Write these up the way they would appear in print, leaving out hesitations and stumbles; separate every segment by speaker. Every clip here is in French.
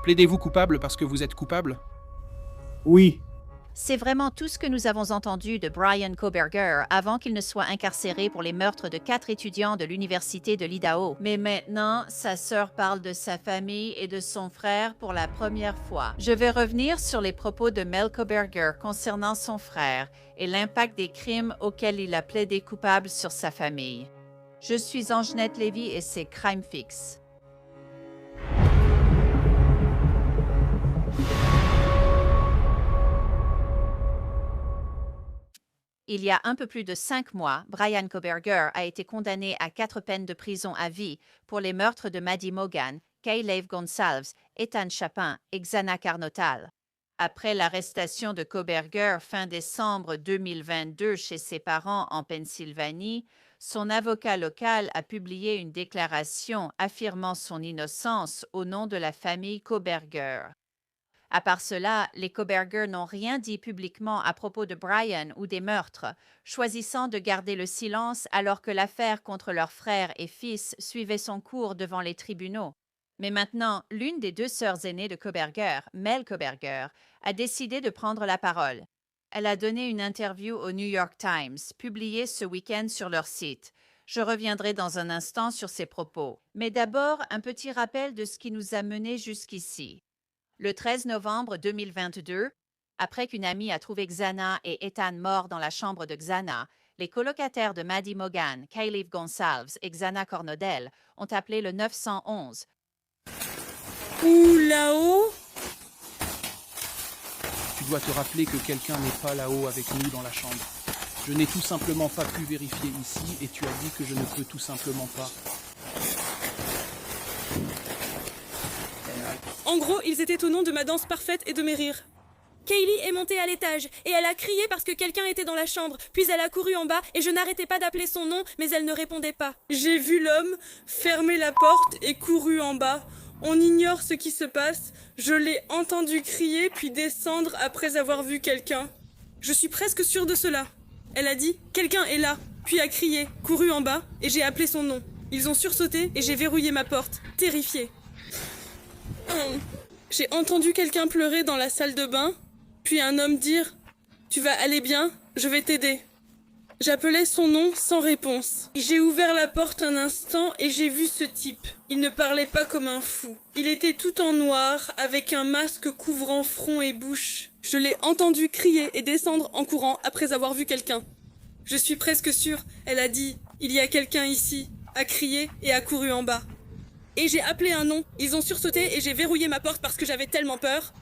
Speaker 1: Plaidez-vous coupable parce que vous êtes coupable?
Speaker 2: Oui,
Speaker 3: C'est vraiment tout ce que nous avons entendu de Brian Koberger avant qu'il ne soit incarcéré pour les meurtres de 4 étudiants de l'Université de l'Idaho. Mais maintenant, sa sœur parle de sa famille et de son frère pour la première fois. Je vais revenir sur les propos de Mel Koberger concernant son frère et l'impact des crimes auxquels il a plaidé coupable sur sa famille. Je suis Angenette Lévy et c'est Crime Fix. Il y a un peu plus de 5 mois, Brian Koberger a été condamné à 4 peines de prison à vie pour les meurtres de Maddie Mogan, Kayleigh Gonsalves, Ethan Chapin et Xana Carnotal. Après l'arrestation de Koberger fin décembre 2022 chez ses parents en Pennsylvanie, son avocat local a publié une déclaration affirmant son innocence au nom de la famille Koberger. À part cela, les Koberger n'ont rien dit publiquement à propos de Brian ou des meurtres, choisissant de garder le silence alors que l'affaire contre leur frère et fils suivait son cours devant les tribunaux. Mais maintenant, l'une des 2 sœurs aînées de Koberger, Mel Koberger, a décidé de prendre la parole. Elle a donné une interview au New York Times, publiée ce week-end sur leur site. Je reviendrai dans un instant sur ses propos. Mais d'abord, un petit rappel de ce qui nous a menés jusqu'ici. Le 13 novembre 2022, après qu'une amie a trouvé Xana et Ethan morts dans la chambre de Xana, les colocataires de Maddie Mogan, Kayleigh Gonsalves et Xana Cornodel ont appelé le 911.
Speaker 4: Ou là-haut?
Speaker 1: Tu dois te rappeler que quelqu'un n'est pas là-haut avec nous dans la chambre. Je n'ai tout simplement pas pu vérifier ici et tu as dit que je ne peux tout simplement pas.
Speaker 4: En gros, ils étaient au nom de ma danse parfaite et de mes rires. Kaylee est montée à l'étage et elle a crié parce que quelqu'un était dans la chambre. Puis elle a couru en bas et je n'arrêtais pas d'appeler son nom, mais elle ne répondait pas. J'ai vu l'homme fermer la porte et couru en bas. On ignore ce qui se passe. Je l'ai entendu crier puis descendre après avoir vu quelqu'un. Je suis presque sûre de cela. Elle a dit « Quelqu'un est là !» puis a crié, couru en bas et j'ai appelé son nom. Ils ont sursauté et j'ai verrouillé ma porte, terrifiée. J'ai entendu quelqu'un pleurer dans la salle de bain, puis un homme dire « Tu vas aller bien, je vais t'aider ». J'appelais son nom sans réponse. J'ai ouvert la porte un instant et j'ai vu ce type. Il ne parlait pas comme un fou. Il était tout en noir, avec un masque couvrant front et bouche. Je l'ai entendu crier et descendre en courant après avoir vu quelqu'un. Je suis presque sûre, elle a dit « Il y a quelqu'un ici », a crié et a couru en bas. Et j'ai appelé un nom. Ils ont sursauté et j'ai verrouillé ma porte parce que j'avais tellement peur.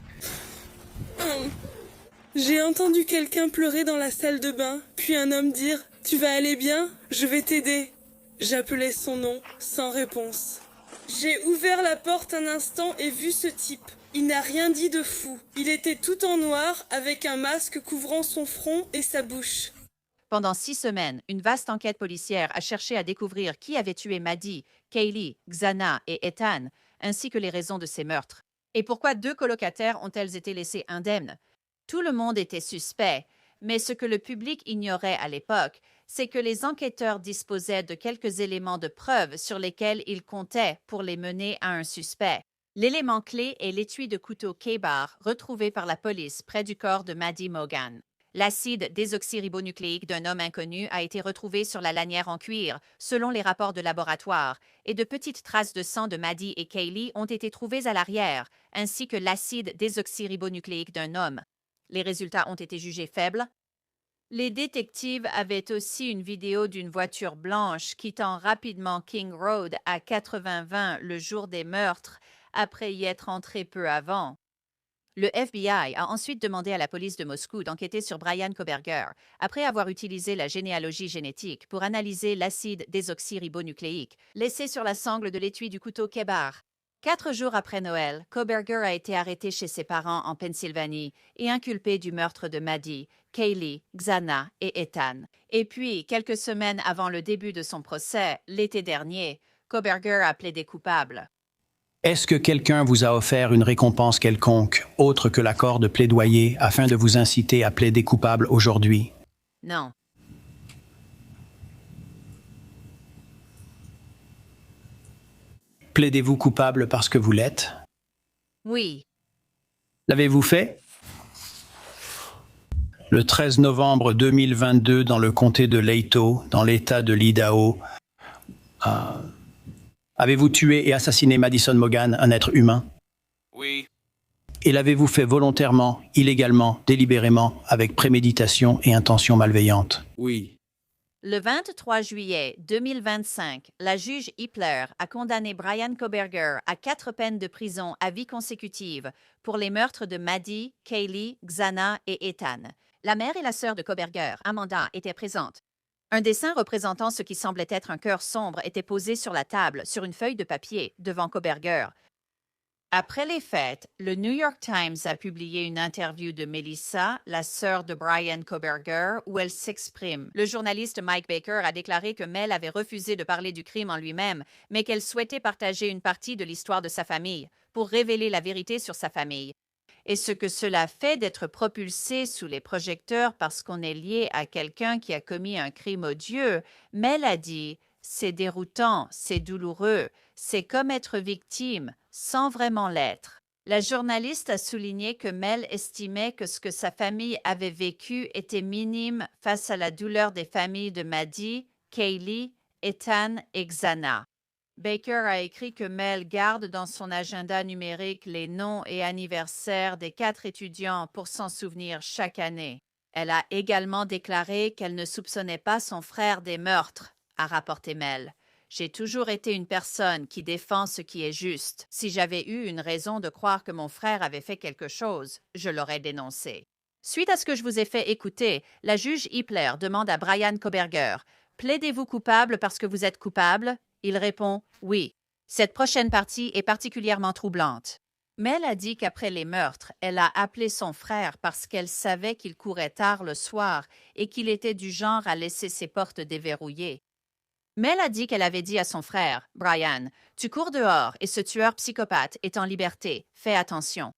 Speaker 4: J'ai entendu quelqu'un pleurer dans la salle de bain, puis un homme dire « Tu vas aller bien? Je vais t'aider ». J'appelais son nom, sans réponse. J'ai ouvert la porte un instant et vu ce type. Il n'a rien dit de fou. Il était tout en noir, avec un masque couvrant son front et sa bouche.
Speaker 3: Pendant 6 semaines, une vaste enquête policière a cherché à découvrir qui avait tué Maddie, Kayleigh, Xana et Ethan, ainsi que les raisons de ces meurtres. Et pourquoi 2 colocataires ont-elles été laissées indemnes? Tout le monde était suspect, mais ce que le public ignorait à l'époque, c'est que les enquêteurs disposaient de quelques éléments de preuve sur lesquels ils comptaient pour les mener à un suspect. L'élément clé est l'étui de couteau K-Bar retrouvé par la police près du corps de Maddie Mogan. L'acide désoxyribonucléique d'un homme inconnu a été retrouvé sur la lanière en cuir, selon les rapports de laboratoire, et de petites traces de sang de Maddie et Kayleigh ont été trouvées à l'arrière, ainsi que l'acide désoxyribonucléique d'un homme. Les résultats ont été jugés faibles. Les détectives avaient aussi une vidéo d'une voiture blanche quittant rapidement King Road à 80-20 le jour des meurtres, après y être entré peu avant. Le FBI a ensuite demandé à la police de Moscou d'enquêter sur Brian Koberger, après avoir utilisé la généalogie génétique pour analyser l'acide désoxyribonucléique laissé sur la sangle de l'étui du couteau K-Bar. 4 jours après Noël, Koberger a été arrêté chez ses parents en Pennsylvanie et inculpé du meurtre de Maddie, Kayleigh, Xana et Ethan. Et puis, quelques semaines avant le début de son procès, l'été dernier, Koberger a plaidé coupable.
Speaker 5: Est-ce que quelqu'un vous a offert une récompense quelconque, autre que l'accord de plaidoyer, afin de vous inciter à plaider coupable aujourd'hui?
Speaker 3: Non.
Speaker 5: Plaidez-vous coupable parce que vous l'êtes?
Speaker 3: Oui.
Speaker 5: L'avez-vous fait? Le 13 novembre 2022, dans le comté de Leito, dans l'État de l'Idaho, avez-vous tué et assassiné Madison Mogan, un être humain?
Speaker 1: Oui.
Speaker 5: Et l'avez-vous fait volontairement, illégalement, délibérément, avec préméditation et intention malveillante?
Speaker 1: Oui.
Speaker 3: Le 23 juillet 2025, la juge Hippler a condamné Brian Koberger à 4 peines de prison à vie consécutive pour les meurtres de Maddie, Kaylee, Xana et Ethan. La mère et la sœur de Koberger, Amanda, étaient présentes. Un dessin représentant ce qui semblait être un cœur sombre était posé sur la table, sur une feuille de papier, devant Koberger. Après les fêtes, le New York Times a publié une interview de Melissa, la sœur de Brian Koberger, où elle s'exprime. Le journaliste Mike Baker a déclaré que Mel avait refusé de parler du crime en lui-même, mais qu'elle souhaitait partager une partie de l'histoire de sa famille, pour révéler la vérité sur sa famille. Et ce que cela fait d'être propulsé sous les projecteurs parce qu'on est lié à quelqu'un qui a commis un crime odieux, Mel a dit « C'est déroutant, c'est douloureux, c'est comme être victime, sans vraiment l'être. » La journaliste a souligné que Mel estimait que ce que sa famille avait vécu était minime face à la douleur des familles de Maddie, Kaylee, Ethan et Xana. Baker a écrit que Mel garde dans son agenda numérique les noms et anniversaires des 4 étudiants pour s'en souvenir chaque année. Elle a également déclaré qu'elle ne soupçonnait pas son frère des meurtres, a rapporté Mel. J'ai toujours été une personne qui défend ce qui est juste. Si j'avais eu une raison de croire que mon frère avait fait quelque chose, je l'aurais dénoncé. Suite à ce que je vous ai fait écouter, la juge Hippler demande à Brian Koberger « Plaidez-vous coupable parce que vous êtes coupable ?» Il répond « Oui. » Cette prochaine partie est particulièrement troublante. Mel a dit qu'après les meurtres, elle a appelé son frère parce qu'elle savait qu'il courait tard le soir et qu'il était du genre à laisser ses portes déverrouillées. Mel a dit qu'elle avait dit à son frère, Brian, « Tu cours dehors et ce tueur psychopathe est en liberté. Fais attention. »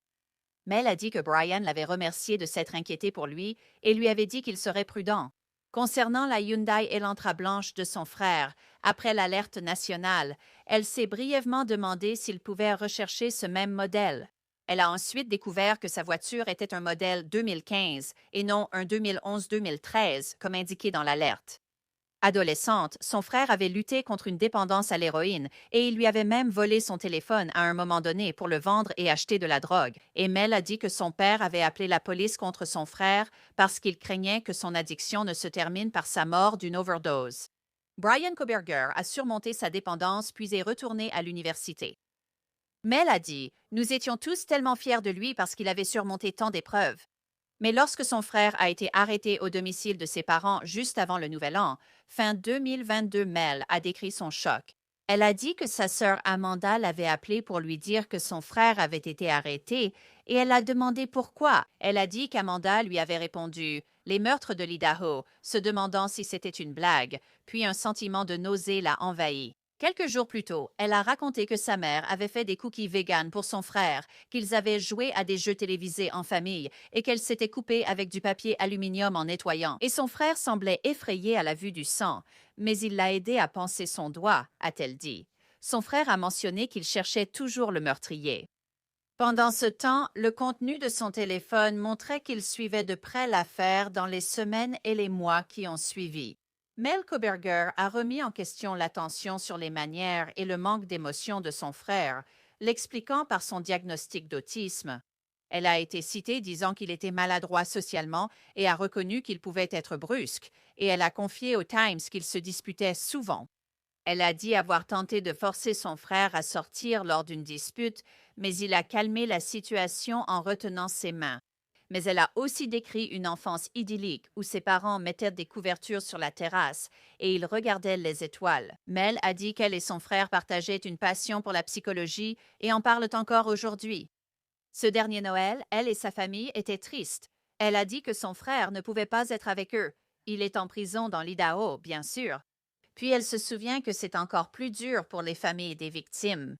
Speaker 3: Mel a dit que Brian l'avait remercié de s'être inquiété pour lui et lui avait dit qu'il serait prudent. Concernant la Hyundai Elantra blanche de son frère, après l'alerte nationale, elle s'est brièvement demandé s'il pouvait rechercher ce même modèle. Elle a ensuite découvert que sa voiture était un modèle 2015 et non un 2011-2013, comme indiqué dans l'alerte. Adolescente, son frère avait lutté contre une dépendance à l'héroïne et il lui avait même volé son téléphone à un moment donné pour le vendre et acheter de la drogue. Et Mel a dit que son père avait appelé la police contre son frère parce qu'il craignait que son addiction ne se termine par sa mort d'une overdose. Brian Koberger a surmonté sa dépendance puis est retourné à l'université. Mel a dit « Nous étions tous tellement fiers de lui parce qu'il avait surmonté tant d'épreuves. » Mais lorsque son frère a été arrêté au domicile de ses parents juste avant le Nouvel An, fin 2022, Mel a décrit son choc. Elle a dit que sa sœur Amanda l'avait appelé pour lui dire que son frère avait été arrêté et elle a demandé pourquoi. Elle a dit qu'Amanda lui avait répondu « Les meurtres de l'Idaho », se demandant si c'était une blague, puis un sentiment de nausée l'a envahi. Quelques jours plus tôt, elle a raconté que sa mère avait fait des cookies véganes pour son frère, qu'ils avaient joué à des jeux télévisés en famille et qu'elle s'était coupée avec du papier aluminium en nettoyant. Et son frère semblait effrayé à la vue du sang, mais il l'a aidé à panser son doigt, a-t-elle dit. Son frère a mentionné qu'il cherchait toujours le meurtrier. Pendant ce temps, le contenu de son téléphone montrait qu'il suivait de près l'affaire dans les semaines et les mois qui ont suivi. Mel Koberger a remis en question l'attention sur les manières et le manque d'émotion de son frère, l'expliquant par son diagnostic d'autisme. Elle a été citée disant qu'il était maladroit socialement et a reconnu qu'il pouvait être brusque, et elle a confié au Times qu'il se disputait souvent. Elle a dit avoir tenté de forcer son frère à sortir lors d'une dispute, mais il a calmé la situation en retenant ses mains. Mais elle a aussi décrit une enfance idyllique où ses parents mettaient des couvertures sur la terrasse et ils regardaient les étoiles. Mel a dit qu'elle et son frère partageaient une passion pour la psychologie et en parlent encore aujourd'hui. Ce dernier Noël, elle et sa famille étaient tristes. Elle a dit que son frère ne pouvait pas être avec eux. Il est en prison dans l'Idaho, bien sûr. Puis elle se souvient que c'est encore plus dur pour les familles des victimes.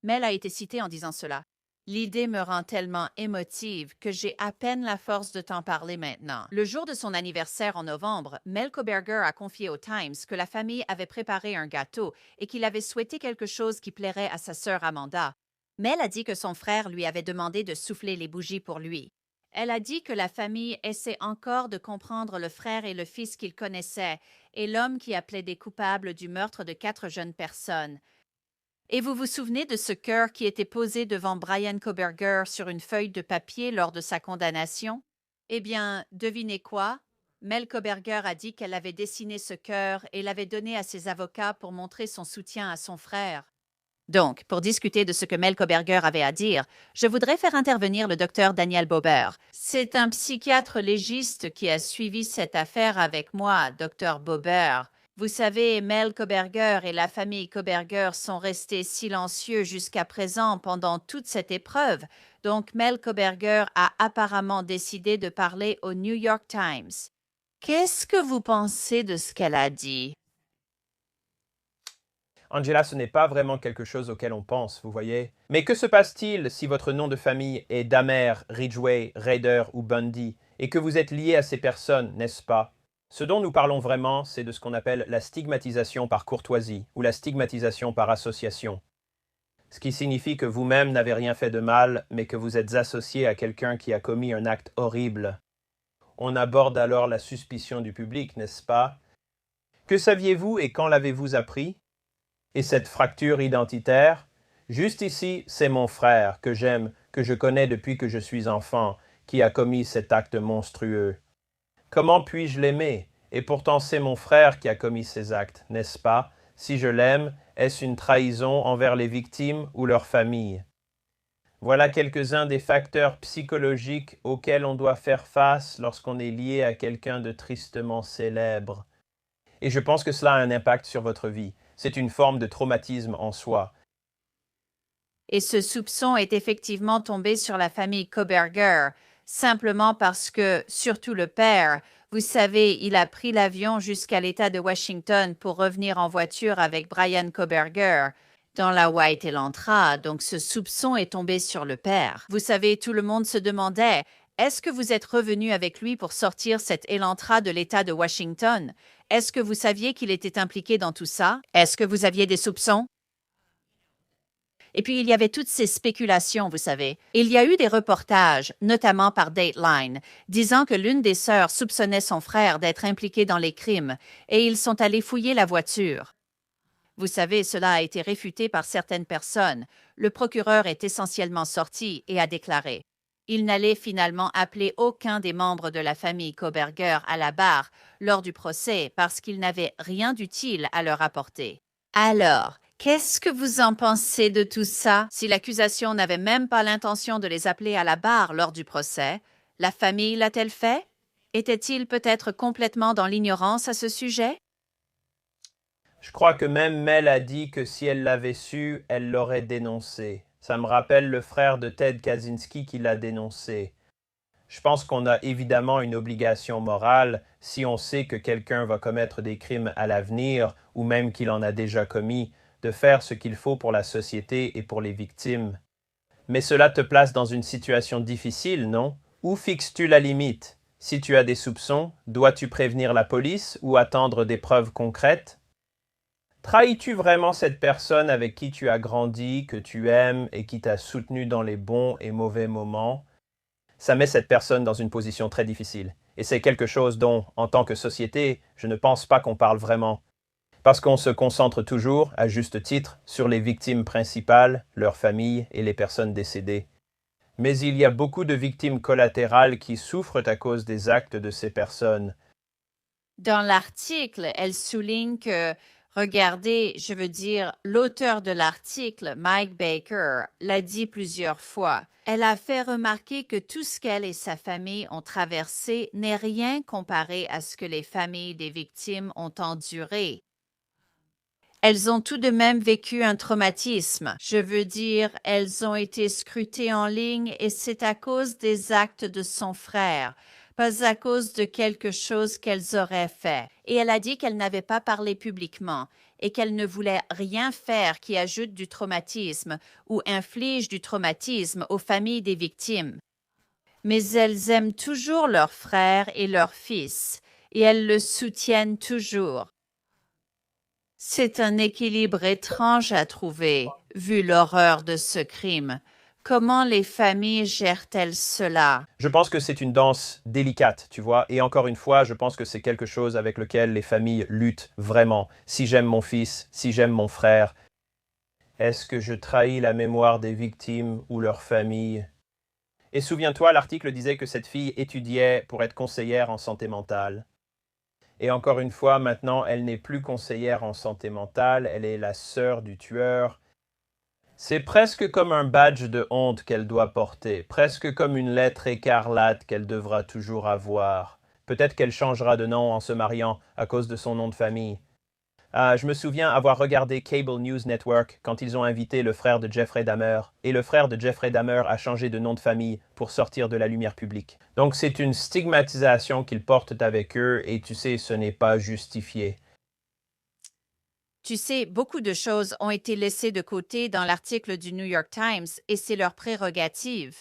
Speaker 3: Mel a été citée en disant cela. L'idée me rend tellement émotive que j'ai à peine la force de t'en parler maintenant. Le jour de son anniversaire en novembre, Mel Koberger a confié au Times que la famille avait préparé un gâteau et qu'il avait souhaité quelque chose qui plairait à sa sœur Amanda. Mel a dit que son frère lui avait demandé de souffler les bougies pour lui. Elle a dit que la famille essaie encore de comprendre le frère et le fils qu'ils connaissaient et l'homme qui a plaidé coupable du meurtre de 4 jeunes personnes. Et vous vous souvenez de ce cœur qui était posé devant Bryan Kohberger sur une feuille de papier lors de sa condamnation? Eh bien, devinez quoi? Mel Kohberger a dit qu'elle avait dessiné ce cœur et l'avait donné à ses avocats pour montrer son soutien à son frère. Donc, pour discuter de ce que Mel Kohberger avait à dire, je voudrais faire intervenir le docteur Daniel Bober. C'est un psychiatre légiste qui a suivi cette affaire avec moi, docteur Bober. Vous savez, Mel Kohberger et la famille Kohberger sont restés silencieux jusqu'à présent pendant toute cette épreuve. Donc, Mel Kohberger a apparemment décidé de parler au New York Times. Qu'est-ce que vous pensez de ce qu'elle a dit?
Speaker 2: Angela, ce n'est pas vraiment quelque chose auquel on pense, vous voyez. Mais que se passe-t-il si votre nom de famille est Dahmer, Ridgway, Rader ou Bundy, et que vous êtes lié à ces personnes, n'est-ce pas? Ce dont nous parlons vraiment, c'est de ce qu'on appelle la stigmatisation par courtoisie, ou la stigmatisation par association. Ce qui signifie que vous-même n'avez rien fait de mal, mais que vous êtes associé à quelqu'un qui a commis un acte horrible. On aborde alors la suspicion du public, n'est-ce pas? Que saviez-vous et quand l'avez-vous appris? Et cette fracture identitaire? Juste ici, c'est mon frère, que j'aime, que je connais depuis que je suis enfant, qui a commis cet acte monstrueux. Comment puis-je l'aimer? Et pourtant c'est mon frère qui a commis ces actes, n'est-ce pas? Si je l'aime, est-ce une trahison envers les victimes ou leurs familles? Voilà quelques-uns des facteurs psychologiques auxquels on doit faire face lorsqu'on est lié à quelqu'un de tristement célèbre. Et je pense que cela a un impact sur votre vie. C'est une forme de traumatisme en soi.
Speaker 3: Et ce soupçon est effectivement tombé sur la famille Kohberger, simplement parce que, surtout le père, vous savez, il a pris l'avion jusqu'à l'État de Washington pour revenir en voiture avec Bryan Kohberger. Dans la White Elantra, donc ce soupçon est tombé sur le père. Vous savez, tout le monde se demandait, est-ce que vous êtes revenu avec lui pour sortir cette Elantra de l'État de Washington? Est-ce que vous saviez qu'il était impliqué dans tout ça? Est-ce que vous aviez des soupçons? Et puis, il y avait toutes ces spéculations, vous savez. Il y a eu des reportages, notamment par Dateline, disant que l'une des sœurs soupçonnait son frère d'être impliqué dans les crimes, et ils sont allés fouiller la voiture. Vous savez, cela a été réfuté par certaines personnes. Le procureur est essentiellement sorti et a déclaré. Il n'allait finalement appeler aucun des membres de la famille Kohberger à la barre lors du procès parce qu'il n'avait rien d'utile à leur apporter. Alors, qu'est-ce que vous en pensez de tout ça? Si l'accusation n'avait même pas l'intention de les appeler à la barre lors du procès, la famille l'a-t-elle fait? Était-il peut-être complètement dans l'ignorance à ce sujet?
Speaker 2: Je crois que même Mel a dit que si elle l'avait su, elle l'aurait dénoncé. Ça me rappelle le frère de Ted Kaczynski qui l'a dénoncé. Je pense qu'on a évidemment une obligation morale, si on sait que quelqu'un va commettre des crimes à l'avenir, ou même qu'il en a déjà commis, de faire ce qu'il faut pour la société et pour les victimes. Mais cela te place dans une situation difficile, non? Où fixes-tu la limite? Si tu as des soupçons, dois-tu prévenir la police ou attendre des preuves concrètes? Trahis-tu vraiment cette personne avec qui tu as grandi, que tu aimes et qui t'a soutenu dans les bons et mauvais moments? Ça met cette personne dans une position très difficile. Et c'est quelque chose dont, en tant que société, je ne pense pas qu'on parle vraiment. Parce qu'on se concentre toujours, à juste titre, sur les victimes principales, leurs familles et les personnes décédées. Mais il y a beaucoup de victimes collatérales qui souffrent à cause des actes de ces personnes.
Speaker 3: Dans l'article, elle souligne que, regardez, je veux dire, l'auteur de l'article, Mike Baker, l'a dit plusieurs fois. Elle a fait remarquer que tout ce qu'elle et sa famille ont traversé n'est rien comparé à ce que les familles des victimes ont enduré. Elles ont tout de même vécu un traumatisme. Je veux dire, elles ont été scrutées en ligne et c'est à cause des actes de son frère, pas à cause de quelque chose qu'elles auraient fait. Et elle a dit qu'elle n'avait pas parlé publiquement et qu'elle ne voulait rien faire qui ajoute du traumatisme ou inflige du traumatisme aux familles des victimes. Mais elles aiment toujours leur frère et leur fils et elles le soutiennent toujours. C'est un équilibre étrange à trouver. vu l'horreur de ce crime. Comment les familles gèrent-elles cela?
Speaker 2: Je pense que c'est une danse délicate, tu vois, et encore une fois, je pense que c'est quelque chose avec lequel les familles luttent vraiment. Si j'aime mon fils, si j'aime mon frère, est-ce que je trahis la mémoire des victimes ou leurs familles? Et souviens-toi, l'article disait que cette fille étudiait pour être conseillère en santé mentale. Et encore une fois, maintenant, elle n'est plus conseillère en santé mentale, elle est la sœur du tueur. C'est presque comme un badge de honte qu'elle doit porter, presque comme une lettre écarlate qu'elle devra toujours avoir. Peut-être qu'elle changera de nom en se mariant à cause de son nom de famille. Je me souviens avoir regardé Cable News Network quand ils ont invité le frère de Jeffrey Dahmer, et le frère de Jeffrey Dahmer a changé de nom de famille pour sortir de la lumière publique. Donc c'est une stigmatisation qu'ils portent avec eux, et tu sais, ce n'est pas justifié.
Speaker 3: Tu sais, beaucoup de choses ont été laissées de côté dans l'article du New York Times et c'est leur prérogative.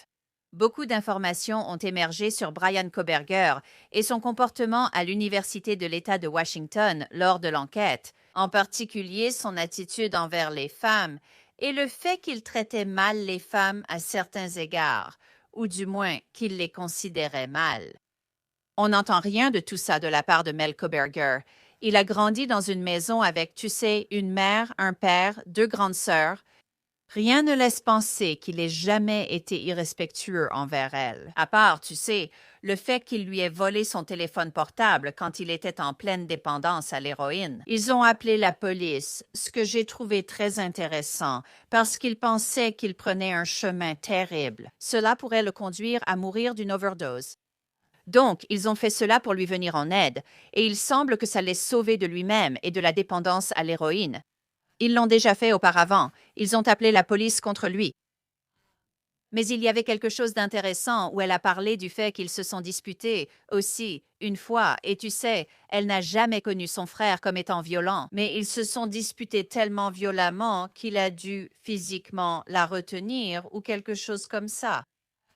Speaker 3: Beaucoup d'informations ont émergé sur Brian Koberger et son comportement à l'Université de l'État de Washington lors de l'enquête, en particulier son attitude envers les femmes et le fait qu'il traitait mal les femmes à certains égards, ou du moins qu'il les considérait mal. On n'entend rien de tout ça de la part de Mel Koberger. Il a grandi dans une maison avec, tu sais, une mère, un père, 2 grandes sœurs. Rien ne laisse penser qu'il ait jamais été irrespectueux envers elle. À part, tu sais, le fait qu'il lui ait volé son téléphone portable quand il était en pleine dépendance à l'héroïne. Ils ont appelé la police, ce que j'ai trouvé très intéressant, parce qu'ils pensaient qu'il prenait un chemin terrible. Cela pourrait le conduire à mourir d'une overdose. Donc, ils ont fait cela pour lui venir en aide, et il semble que ça l'ait sauvé de lui-même et de la dépendance à l'héroïne. Ils l'ont déjà fait auparavant, ils ont appelé la police contre lui. Mais il y avait quelque chose d'intéressant où elle a parlé du fait qu'ils se sont disputés aussi, une fois, et tu sais, elle n'a jamais connu son frère comme étant violent, mais ils se sont disputés tellement violemment qu'il a dû physiquement la retenir ou quelque chose comme ça.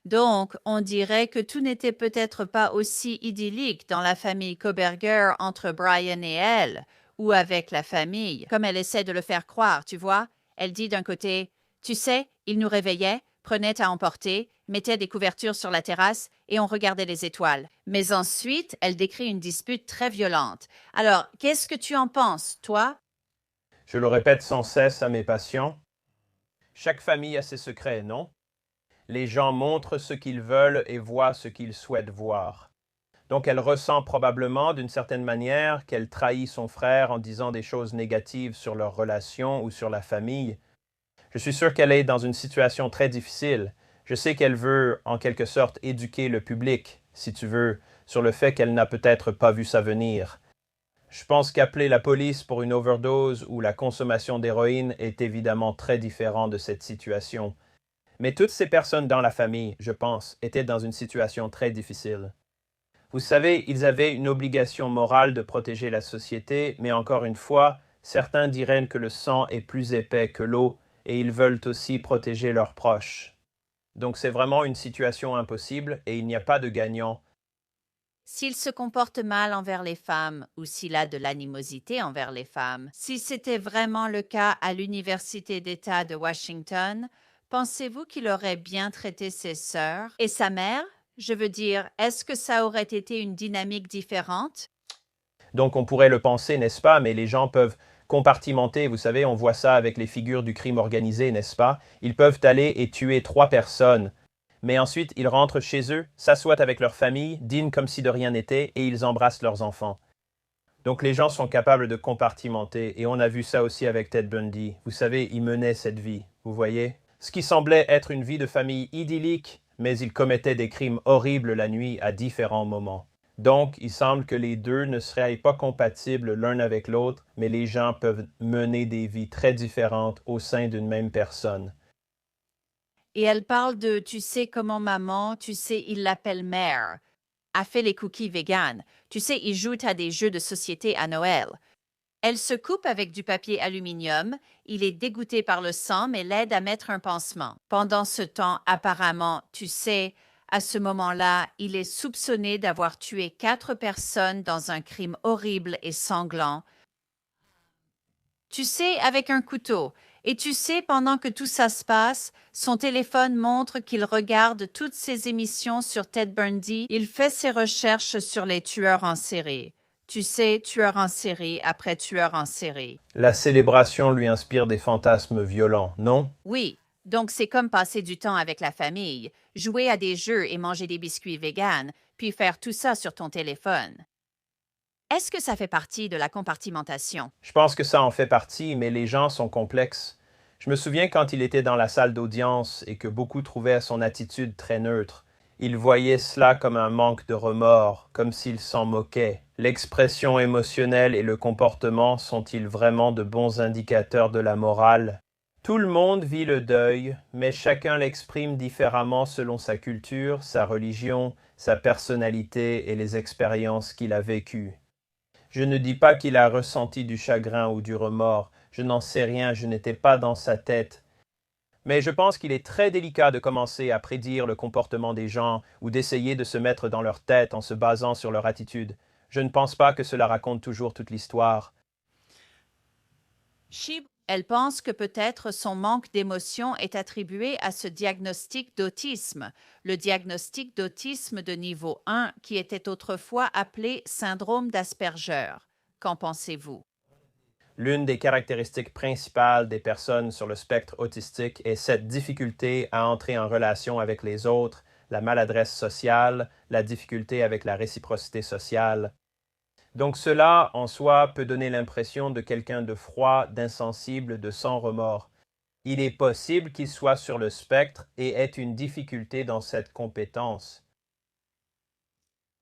Speaker 3: Donc, on dirait que tout n'était peut-être pas aussi idyllique dans la famille Koberger entre Brian et elle, ou avec la famille, comme elle essaie de le faire croire, tu vois. Elle dit d'un côté, « Tu sais, il nous réveillait, prenait à emporter, mettait des couvertures sur la terrasse et on regardait les étoiles. » Mais ensuite, elle décrit une dispute très violente. Alors, qu'est-ce que tu en penses, toi?
Speaker 2: Je le répète sans cesse à mes patients. Chaque famille a ses secrets, non? Les gens montrent ce qu'ils veulent et voient ce qu'ils souhaitent voir. Donc elle ressent probablement d'une certaine manière qu'elle trahit son frère en disant des choses négatives sur leur relation ou sur la famille. Je suis sûr qu'elle est dans une situation très difficile. Je sais qu'elle veut en quelque sorte éduquer le public, si tu veux, sur le fait qu'elle n'a peut-être pas vu ça venir. Je pense qu'appeler la police pour une overdose ou la consommation d'héroïne est évidemment très différent de cette situation. Mais toutes ces personnes dans la famille, je pense, étaient dans une situation très difficile. Vous savez, ils avaient une obligation morale de protéger la société, mais encore une fois, certains diraient que le sang est plus épais que l'eau, et ils veulent aussi protéger leurs proches. Donc c'est vraiment une situation impossible, et il n'y a pas de gagnant.
Speaker 3: S'il se comporte mal envers les femmes ou s'il a de l'animosité envers les femmes, si c'était vraiment le cas à l'Université d'État de Washington, pensez-vous qu'il aurait bien traité ses sœurs et sa mère? Je veux dire, est-ce que ça aurait été une dynamique différente?
Speaker 2: Donc on pourrait le penser, n'est-ce pas, mais les gens peuvent compartimenter, vous savez, on voit ça avec les figures du crime organisé, n'est-ce pas? Ils peuvent aller et tuer 3 personnes, mais ensuite ils rentrent chez eux, s'assoient avec leur famille, dînent comme si de rien n'était et ils embrassent leurs enfants. Donc les gens sont capables de compartimenter et on a vu ça aussi avec Ted Bundy. Vous savez, il menait cette vie, vous voyez? Ce qui semblait être une vie de famille idyllique, mais il commettait des crimes horribles la nuit à différents moments. Donc, il semble que les deux ne seraient pas compatibles l'un avec l'autre, mais les gens peuvent mener des vies très différentes au sein d'une même personne.
Speaker 3: Et elle parle de, tu sais comment maman, tu sais, il l'appelle mère, a fait les cookies véganes. Tu sais, il joue à des jeux de société à Noël. Elle se coupe avec du papier aluminium, il est dégoûté par le sang mais l'aide à mettre un pansement. Pendant ce temps, apparemment, tu sais, à ce moment-là, il est soupçonné d'avoir tué 4 personnes dans un crime horrible et sanglant. Tu sais, avec un couteau. Et tu sais, pendant que tout ça se passe, son téléphone montre qu'il regarde toutes ses émissions sur Ted Bundy. Il fait ses recherches sur les tueurs en série. Tu sais, tueur en série après tueur en série.
Speaker 2: La célébration lui inspire des fantasmes violents, non?
Speaker 3: Oui, donc c'est comme passer du temps avec la famille, jouer à des jeux et manger des biscuits véganes, puis faire tout ça sur ton téléphone. Est-ce que ça fait partie de la compartimentation?
Speaker 2: Je pense que ça en fait partie, mais les gens sont complexes. Je me souviens quand il était dans la salle d'audience et que beaucoup trouvaient son attitude très neutre. Ils voyaient cela comme un manque de remords, comme s'il s'en moquait. L'expression émotionnelle et le comportement sont-ils vraiment de bons indicateurs de la morale? Tout le monde vit le deuil, mais chacun l'exprime différemment selon sa culture, sa religion, sa personnalité et les expériences qu'il a vécues. Je ne dis pas qu'il a ressenti du chagrin ou du remords, je n'en sais rien, je n'étais pas dans sa tête. Mais je pense qu'il est très délicat de commencer à prédire le comportement des gens ou d'essayer de se mettre dans leur tête en se basant sur leur attitude. Je ne pense pas que cela raconte toujours toute l'histoire.
Speaker 3: Elle pense que peut-être son manque d'émotion est attribué à ce diagnostic d'autisme, le diagnostic d'autisme de niveau 1 qui était autrefois appelé syndrome d'Asperger. Qu'en pensez-vous?
Speaker 2: L'une des caractéristiques principales des personnes sur le spectre autistique est cette difficulté à entrer en relation avec les autres, la maladresse sociale, la difficulté avec la réciprocité sociale. Donc cela, en soi, peut donner l'impression de quelqu'un de froid, d'insensible, de sans remords. Il est possible qu'il soit sur le spectre et ait une difficulté dans cette compétence.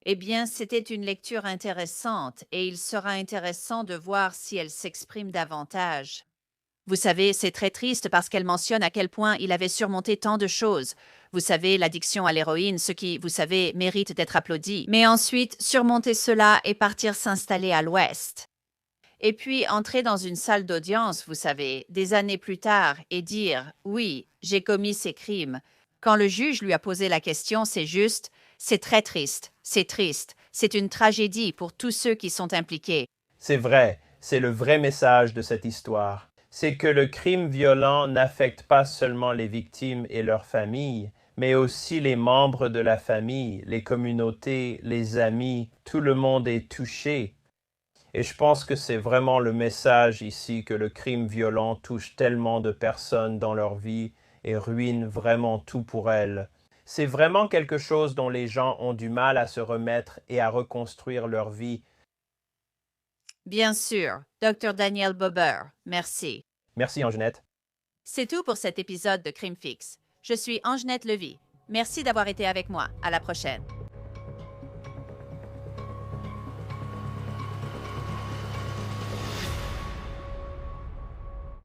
Speaker 3: Eh bien, c'était une lecture intéressante et il sera intéressant de voir si elle s'exprime davantage. Vous savez, c'est très triste parce qu'elle mentionne à quel point il avait surmonté tant de choses. Vous savez, l'addiction à l'héroïne, ce qui, vous savez, mérite d'être applaudi. Mais ensuite, surmonter cela et partir s'installer à l'ouest. Et puis, entrer dans une salle d'audience, vous savez, des années plus tard, et dire « Oui, j'ai commis ces crimes ». Quand le juge lui a posé la question, c'est juste « C'est très triste, c'est une tragédie pour tous ceux qui sont impliqués ».
Speaker 2: C'est vrai, c'est le vrai message de cette histoire. C'est que le crime violent n'affecte pas seulement les victimes et leurs familles, mais aussi les membres de la famille, les communautés, les amis, tout le monde est touché. Et je pense que c'est vraiment le message ici que le crime violent touche tellement de personnes dans leur vie et ruine vraiment tout pour elles. C'est vraiment quelque chose dont les gens ont du mal à se remettre et à reconstruire leur vie.
Speaker 3: Bien sûr, Dr. Daniel Bober, merci.
Speaker 2: Merci, Angenette.
Speaker 3: C'est tout pour cet épisode de Crime Fix. Je suis Angenette Levy. Merci d'avoir été avec moi. À la prochaine.